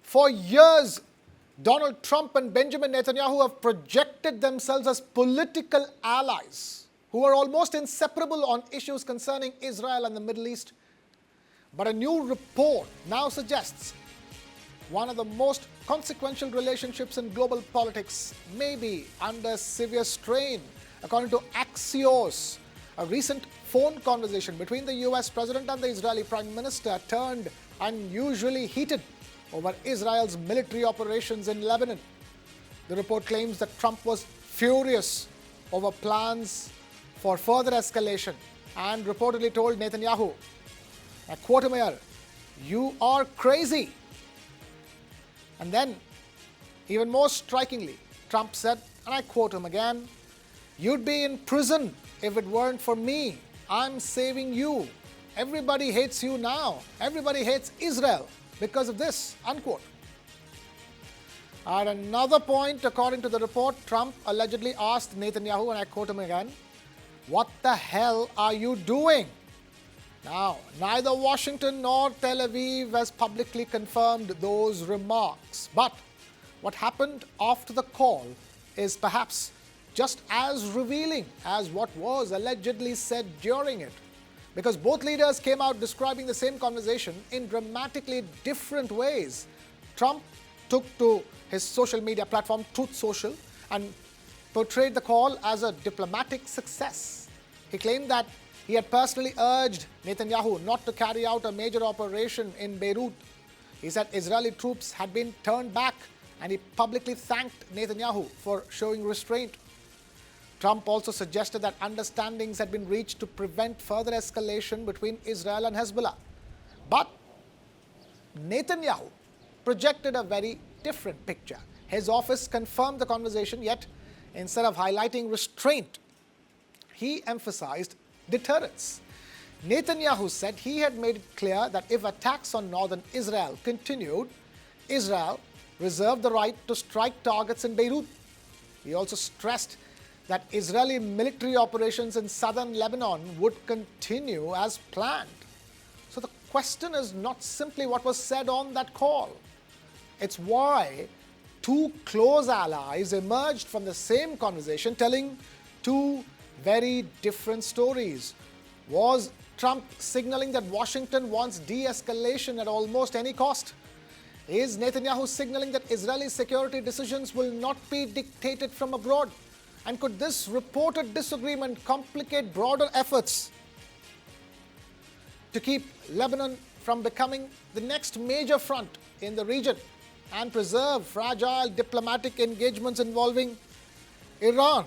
For years, Donald Trump and Benjamin Netanyahu have projected themselves as political allies who are almost inseparable on issues concerning Israel and the Middle East. But a new report now suggests one of the most consequential relationships in global politics may be under severe strain. According to Axios, a recent phone conversation between the US President and the Israeli Prime Minister turned unusually heated over Israel's military operations in Lebanon. The report claims that Trump was furious over plans for further escalation and reportedly told Netanyahu, I quote him here, "You are crazy." And then, even more strikingly, Trump said, and I quote him again, "You'd be in prison if it weren't for me. I'm saving you. Everybody hates you now. Everybody hates Israel because of this," unquote. At another point, according to the report, Trump allegedly asked Netanyahu, and I quote him again, "What the hell are you doing?" Now, neither Washington nor Tel Aviv has publicly confirmed those remarks. But what happened after the call is perhaps just as revealing as what was allegedly said during it. Because both leaders came out describing the same conversation in dramatically different ways. Trump took to his social media platform, Truth Social, and portrayed the call as a diplomatic success. He claimed that he had personally urged Netanyahu not to carry out a major operation in Beirut. He said Israeli troops had been turned back, and he publicly thanked Netanyahu for showing restraint. Trump also suggested that understandings had been reached to prevent further escalation between Israel and Hezbollah. But Netanyahu projected a very different picture. His office confirmed the conversation, yet instead of highlighting restraint, he emphasized deterrence. Netanyahu said he had made it clear that if attacks on northern Israel continued, Israel reserved the right to strike targets in Beirut. He also stressed that Israeli military operations in southern Lebanon would continue as planned. So the question is not simply what was said on that call. It's why two close allies emerged from the same conversation telling two very different stories. Was Trump signaling that Washington wants de-escalation at almost any cost? Is Netanyahu signaling that Israeli security decisions will not be dictated from abroad? And could this reported disagreement complicate broader efforts to keep Lebanon from becoming the next major front in the region and preserve fragile diplomatic engagements involving Iran?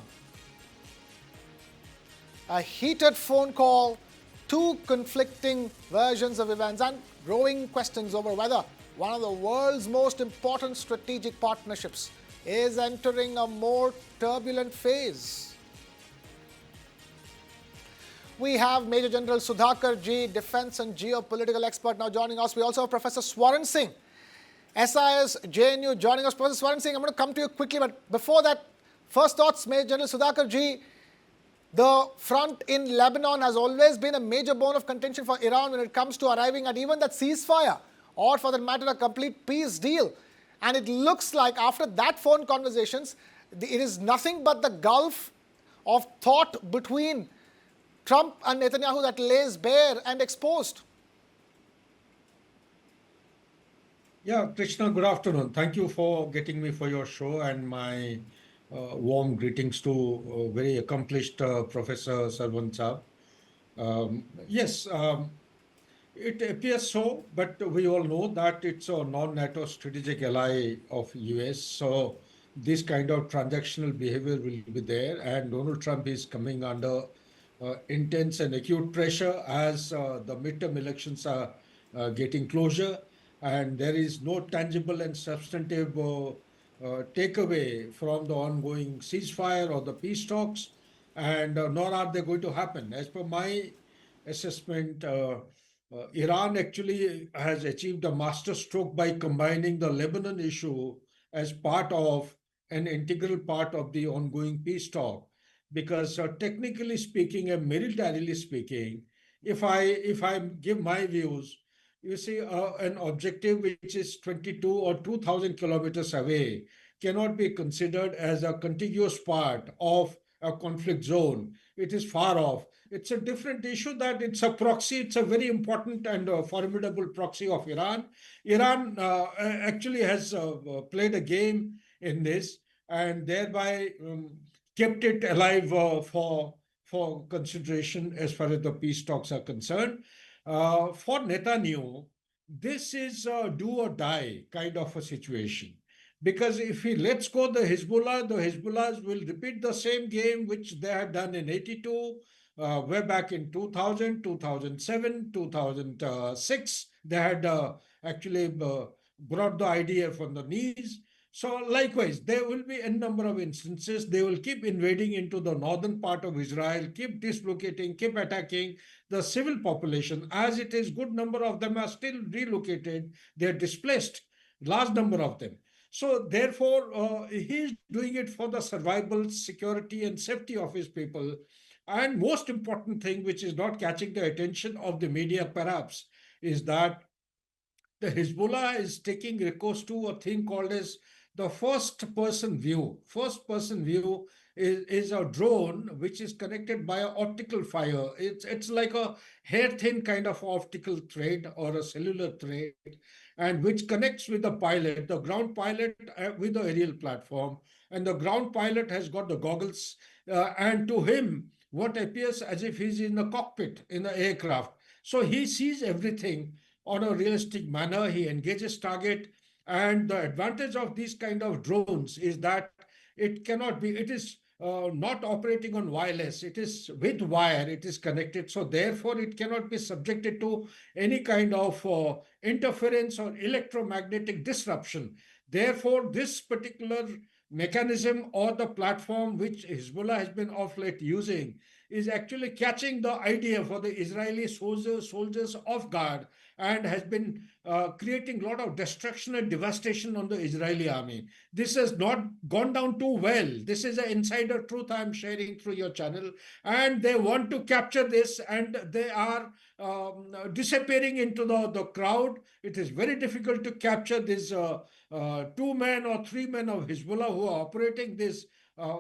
A heated phone call, two conflicting versions of events, and growing questions over whether one of the world's most important strategic partnerships is entering a more turbulent phase. We have Major General Sudhakar Ji, defense and geopolitical expert, now joining us. We also have Professor Swaran Singh, SIS JNU, joining us. Professor Swaran Singh, I'm going to come to you quickly, but before that, first thoughts, Major General Sudhakar Ji. The front in Lebanon has always been a major bone of contention for Iran when it comes to arriving at even that ceasefire, or for that matter, a complete peace deal. And it looks like after that phone conversations, it is nothing but the gulf of thought between Trump and Netanyahu that lays bare and exposed. Yeah, Krishna, good afternoon. Thank you for getting me for your show, and my warm greetings to very accomplished Professor Sarwan Saab. Yes, it appears so, but we all know that it's a non-NATO strategic ally of US. So this kind of transactional behavior will be there, and Donald Trump is coming under intense and acute pressure as the midterm elections are getting closer, and there is no tangible and substantive takeaway from the ongoing ceasefire or the peace talks, and nor are they going to happen. As per my assessment, Iran actually has achieved a masterstroke by combining the Lebanon issue as part of an integral part of the ongoing peace talk. Because technically speaking and militarily speaking, if I give my views, you see, an objective which is 22 or 2000 kilometers away cannot be considered as a contiguous part of a conflict zone. It is far off. It's a different issue that it's a proxy, it's a very important and formidable proxy of Iran. Iran actually has played a game in this and thereby kept it alive for consideration as far as the peace talks are concerned. For Netanyahu, this is a do or die kind of a situation. Because if he lets go the Hezbollahs will repeat the same game which they had done in 82, way back in 2000, 2007, 2006. They had actually brought the IDF on the knees. So likewise, there will be a number of instances. They will keep invading into the northern part of Israel, keep dislocating, keep attacking the civil population. As it is, good number of them are still relocated. They are displaced, large number of them. So therefore, he is doing it for the survival, security, and safety of his people. And most important thing, which is not catching the attention of the media, perhaps, is that the Hezbollah is taking recourse to a thing called as the first person view. First person view is a drone which is connected by an optical fiber. It's like a hair thin kind of optical thread or a cellular thread, and which connects with the pilot, the ground pilot with the aerial platform. And the ground pilot has got the goggles, and to him, what appears as if he's in the cockpit in the aircraft. So he sees everything on a realistic manner. He engages target, and the advantage of these kind of drones is that it cannot be. It is not operating on wireless. It is with wire. It is connected. So therefore, it cannot be subjected to any kind of interference or electromagnetic disruption. Therefore, this particular mechanism or the platform which Hezbollah has been of late using is actually catching the idea for the Israeli soldiers off guard, and has been creating a lot of destruction and devastation on the Israeli army. This has not gone down too well. This is an insider truth I'm sharing through your channel, and they want to capture this, and they are disappearing into the crowd. It is very difficult to capture these two men or three men of Hezbollah who are operating this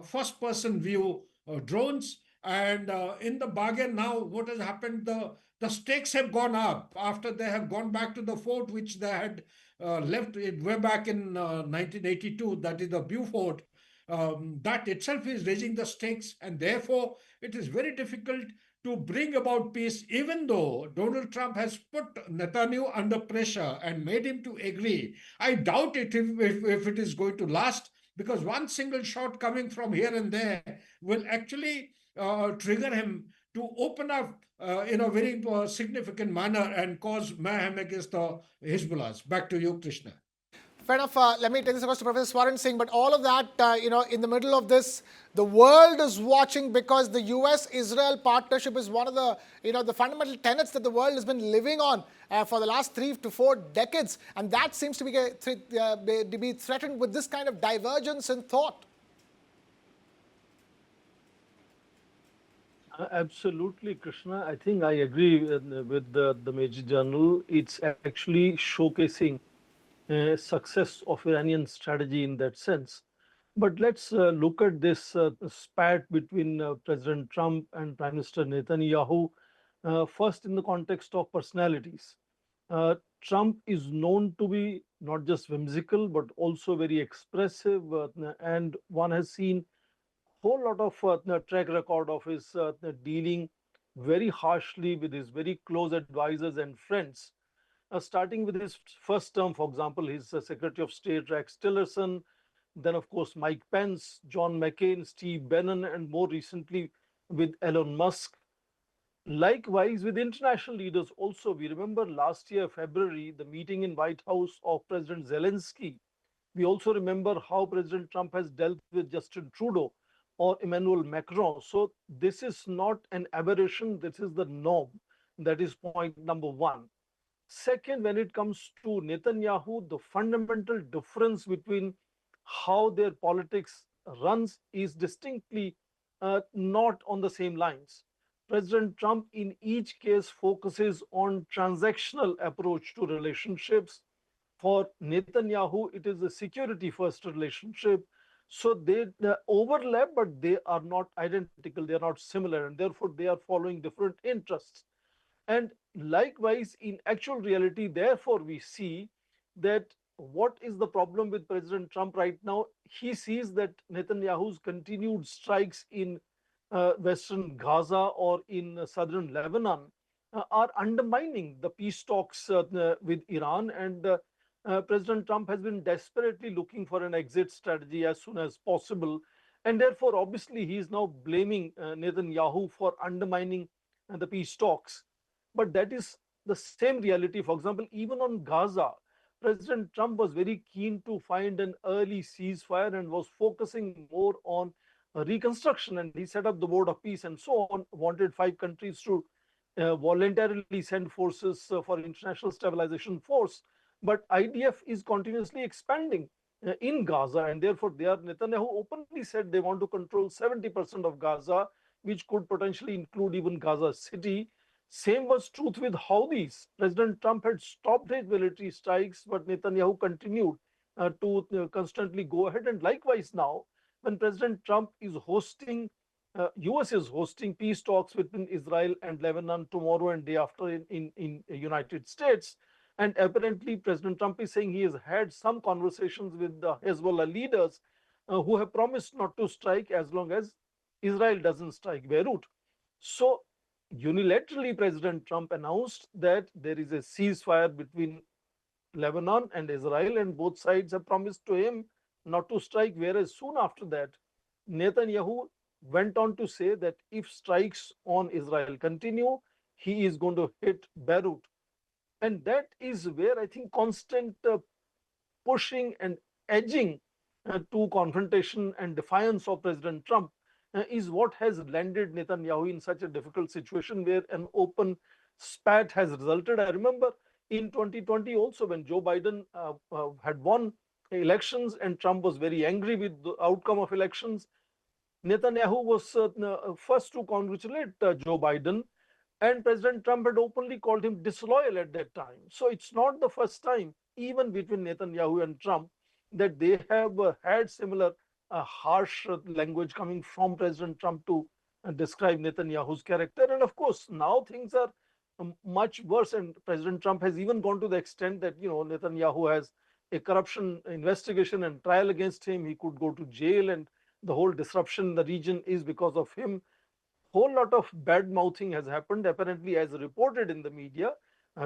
first person view drones. And in the bargain, now what has happened? The stakes have gone up after they have gone back to the fort which they had left it way back in 1982. That is the Beaufort. That itself is raising the stakes, and therefore it is very difficult to bring about peace, even though Donald Trump has put Netanyahu under pressure and made him to agree. I doubt it if it is going to last, because one single shot coming from here and there will actually trigger him to open up in a very significant manner and cause mayhem against the Hezbollahs. Back to you, Krishna. Fair enough. Let me take this across to Professor Swaran Singh. But all of that, in the middle of this, the world is watching because the U.S.-Israel partnership is one of the, the fundamental tenets that the world has been living on for the last 3 to 4 decades, and that seems to be threatened with this kind of divergence in thought. Absolutely, Krishna. I think I agree with the Major General. It's actually showcasing success of Iranian strategy in that sense. But let's look at this spat between President Trump and Prime Minister Netanyahu, first in the context of personalities. Trump is known to be not just whimsical, but also very expressive, and one has seen whole lot of track record of his dealing very harshly with his very close advisors and friends. Starting with his first term, for example, his Secretary of State Rex Tillerson, then of course Mike Pence, John McCain, Steve Bannon, and more recently with Elon Musk. Likewise, with international leaders also, we remember last year, February, the meeting in White House of President Zelensky. We also remember how President Trump has dealt with Justin Trudeau or Emmanuel Macron. So this is not an aberration, this is the norm. That is point number one. Second, when it comes to Netanyahu, the fundamental difference between how their politics runs is distinctly not on the same lines. President Trump in each case focuses on transactional approach to relationships. For Netanyahu, it is a security first relationship. So they overlap, but they are not identical, they are not similar, and therefore they are following different interests. And likewise, in actual reality, therefore, we see that what is the problem with President Trump right now? He sees that Netanyahu's continued strikes in western Gaza or in southern Lebanon are undermining the peace talks with Iran. And President Trump has been desperately looking for an exit strategy as soon as possible. And therefore, obviously, he is now blaming Netanyahu for undermining the peace talks. But that is the same reality. For example, even on Gaza, President Trump was very keen to find an early ceasefire and was focusing more on reconstruction. And he set up the Board of Peace and so on, wanted 5 countries to voluntarily send forces for international stabilization force. But IDF is continuously expanding in Gaza, and therefore Netanyahu openly said they want to control 70% of Gaza, which could potentially include even Gaza city. Same was truth with Houthis. President Trump had stopped his military strikes, but Netanyahu continued to constantly go ahead. And likewise now, when President Trump is hosting, US is hosting peace talks between Israel and Lebanon tomorrow and day after in United States. And apparently President Trump is saying he has had some conversations with the Hezbollah leaders who have promised not to strike as long as Israel doesn't strike Beirut. So unilaterally, President Trump announced that there is a ceasefire between Lebanon and Israel, and both sides have promised to him not to strike. Whereas soon after that, Netanyahu went on to say that if strikes on Israel continue, he is going to hit Beirut. And that is where I think constant pushing and edging to confrontation and defiance of President Trump is what has landed Netanyahu in such a difficult situation where an open spat has resulted. I remember in 2020 also, when Joe Biden had won elections and Trump was very angry with the outcome of elections, Netanyahu was first to congratulate Joe Biden, and President Trump had openly called him disloyal at that time. So it's not the first time, even between Netanyahu and Trump, that they have had similar harsh language coming from President Trump to describe Netanyahu's character. And of course, now things are much worse. And President Trump has even gone to the extent that, Netanyahu has a corruption investigation and trial against him. He could go to jail, and the whole disruption in the region is because of him. Whole lot of bad mouthing has happened, apparently, as reported in the media.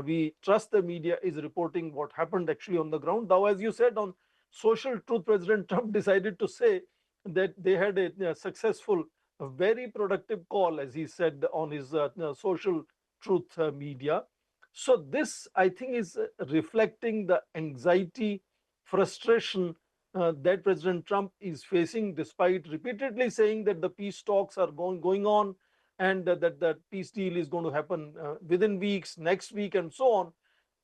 We trust the media is reporting what happened actually on the ground. Now, as you said, on social truth, President Trump decided to say that they had a successful, a very productive call, as he said on his social truth media. So this, I think, is reflecting the anxiety, frustration that President Trump is facing, despite repeatedly saying that the peace talks are going on, and that the peace deal is going to happen within weeks, next week, and so on.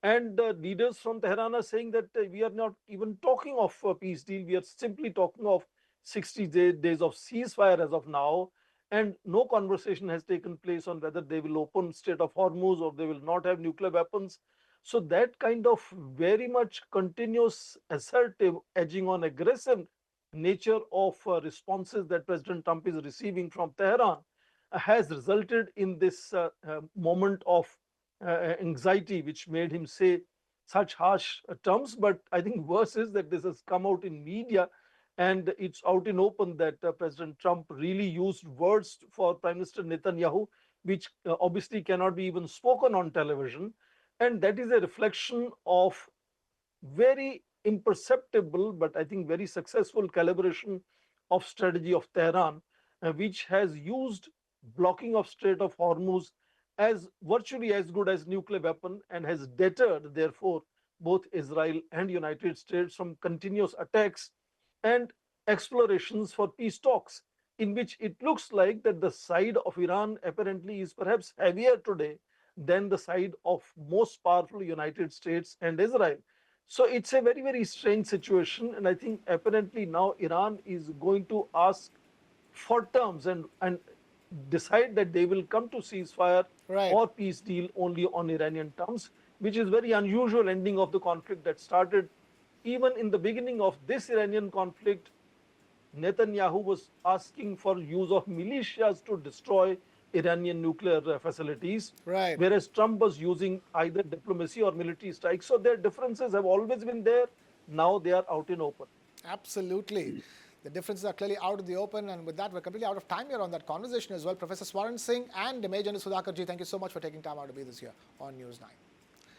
And leaders from Tehran are saying that we are not even talking of a peace deal. We are simply talking of 60 days of ceasefire as of now. And no conversation has taken place on whether they will open Strait of Hormuz or they will not have nuclear weapons. So that kind of very much continuous, assertive, edging on aggressive nature of responses that President Trump is receiving from Tehran has resulted in this moment of anxiety, which made him say such harsh terms. But I think worse is that this has come out in media, and it's out in open that President Trump really used words for Prime Minister Netanyahu, which obviously cannot be even spoken on television. And that is a reflection of very imperceptible, but I think very successful calibration of strategy of Tehran, which has used blocking of Strait of Hormuz as virtually as good as nuclear weapon, and has deterred, therefore, both Israel and United States from continuous attacks and explorations for peace talks, in which it looks like that the side of Iran apparently is perhaps heavier today than the side of most powerful United States and Israel. So it's a very, very strange situation. And I think apparently now Iran is going to ask for terms. And decide that they will come to ceasefire Right. or peace deal only on Iranian terms, which is very unusual ending of the conflict that started. Even in the beginning of this Iranian conflict, Netanyahu was asking for use of militias to destroy Iranian nuclear facilities, Right. whereas Trump was using either diplomacy or military strikes. So their differences have always been there. Now they are out in open. Absolutely. The differences are clearly out in the open, and with that, we're completely out of time here on that conversation as well. Professor Swaran Singh and Major Sudhakar ji, thank you so much for taking time out to be this here on News 9.